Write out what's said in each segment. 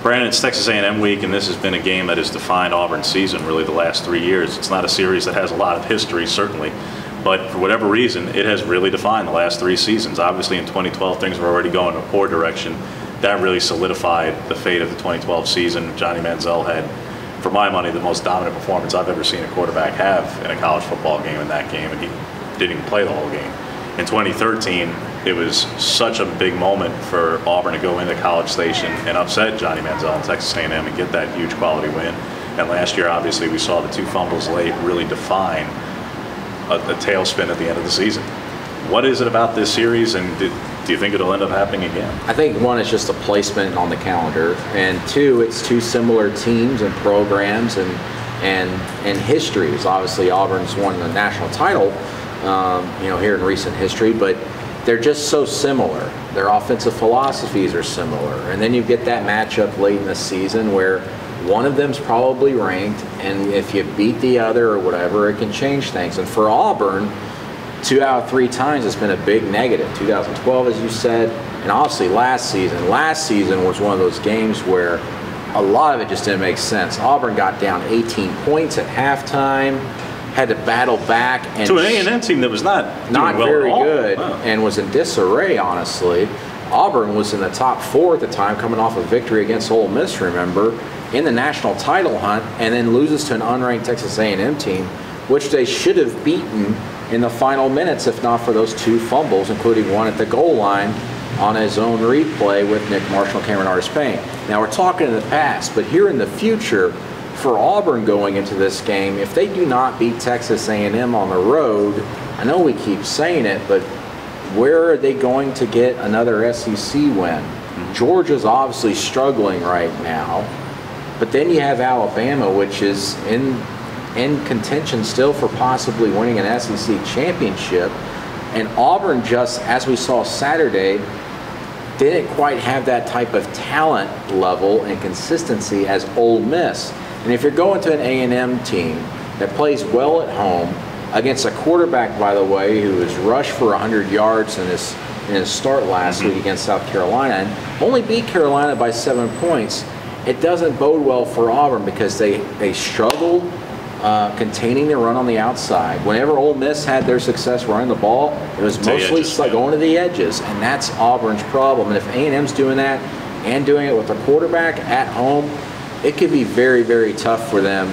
Brandon, it's Texas A&M week, and this has been a game that has defined Auburn's season really the last 3 years. It's not a series that has a lot of history, certainly, but for whatever reason, it has really defined the last 3 seasons. Obviously, in 2012, things were already going in a poor direction. That really solidified the fate of the 2012 season. Johnny Manziel had, for my money, the most dominant performance I've ever seen a quarterback have in a college football game in that game, and he didn't even play the whole game. In 2013, it was such a big moment for Auburn to go into College Station and upset Johnny Manziel and Texas A&M and get that huge quality win. And last year, obviously, we saw the 2 fumbles late really define a tailspin at the end of the season. What is it about this series, and do you think it'll end up happening again? I think 1, it's just a placement on the calendar, and 2, it's 2 similar teams and programs and histories. Obviously, Auburn's won the national title, here in recent history, but they're just so similar. Their offensive philosophies are similar, and then you get that matchup late in the season where one of them's probably ranked, and if you beat the other or whatever, it can change things. And for Auburn, 2 out of 3 times it's been a big negative. 2012, as you said, and obviously last season was one of those games where a lot of it just didn't make sense. Auburn got down 18 points at halftime, had to battle back, and to an A&M team that was not well very good, wow, and was in disarray, honestly. Auburn was in the top 4 at the time, coming off a victory against Ole Miss, remember, in the national title hunt, and then loses to an unranked Texas A&M team, which they should have beaten in the final minutes if not for those 2 fumbles, including one at the goal line on his own replay with Nick Marshall and Cameron Artis-Payne. Now, we're talking in the past, but here in the future, for Auburn going into this game, if they do not beat Texas A&M on the road, I know we keep saying it, but where are they going to get another SEC win? Georgia's obviously struggling right now, but then you have Alabama, which is in contention still for possibly winning an SEC championship, and Auburn, just as we saw Saturday, didn't quite have that type of talent level and consistency as Ole Miss. And if you're going to an A&M team that plays well at home against a quarterback, by the way, who has rushed for 100 yards in his start last week against South Carolina and only beat Carolina by 7 points, it doesn't bode well for Auburn because they struggled containing the run on the outside. Whenever Ole Miss had their success running the ball, it was mostly going to the edges, and that's Auburn's problem. And if A&M's doing that and doing it with a quarterback at home, it could be very, very tough for them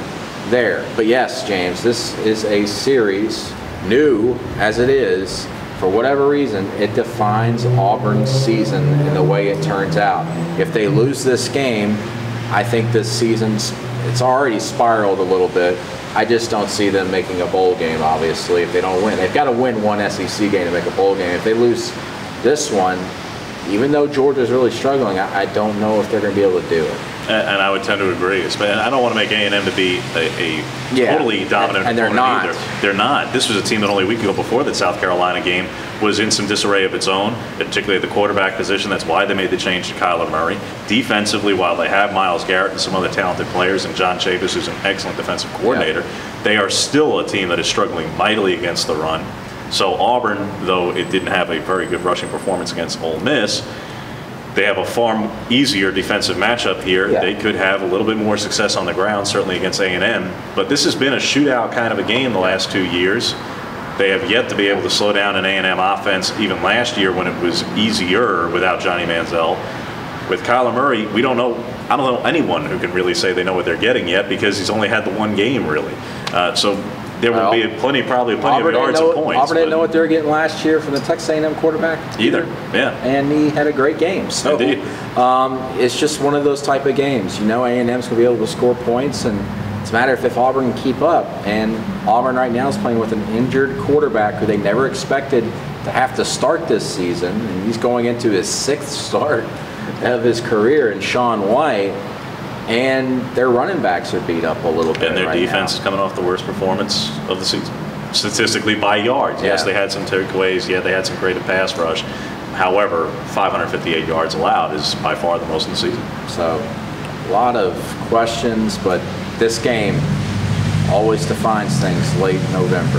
there. But yes, James, this is a series, new as it is, for whatever reason, it defines Auburn's season in the way it turns out. If they lose this game, I think this season's, it's already spiraled a little bit. I just don't see them making a bowl game, obviously, if they don't win. They've got to win one SEC game to make a bowl game. If they lose this one, even though Georgia's really struggling, I don't know if they're going to be able to do it. And I would tend to agree. I don't want to make A&M to be a totally dominant and they're not. Either. They're not. This was a team that only a week ago before that South Carolina game was in some disarray of its own, particularly at the quarterback position. That's why they made the change to Kyler Murray. Defensively, while they have Myles Garrett and some other talented players, and John Chavis, who's an excellent defensive coordinator, they are still a team that is struggling mightily against the run. So Auburn, though it didn't have a very good rushing performance against Ole Miss, they have a far easier defensive matchup here. They could have a little bit more success on the ground, certainly against A&M. But this has been a shootout kind of a game the last 2 years. They have yet to be able to slow down an A&M offense, even last year when it was easier without Johnny Manziel. With Kyler Murray, I don't know anyone who can really say they know what they're getting yet because he's only had the 1 game, really. So there will be probably plenty of yards and points. Auburn didn't know what they were getting last year from the Texas A&M quarterback either. Yeah, and he had a great game. So indeed, it's just one of those type of games. You know, A&M's going to be able to score points, and it's a matter of if Auburn can keep up. And Auburn right now is playing with an injured quarterback who they never expected to have to start this season, and he's going into his 6th start of his career in Sean White. And their running backs are beat up a little bit. And their defense is coming off the worst performance of the season, statistically by yards. Yes, they had some takeaways. Yeah, they had some creative pass rush. However, 558 yards allowed is by far the most in the season. So, a lot of questions, but this game always defines things late November.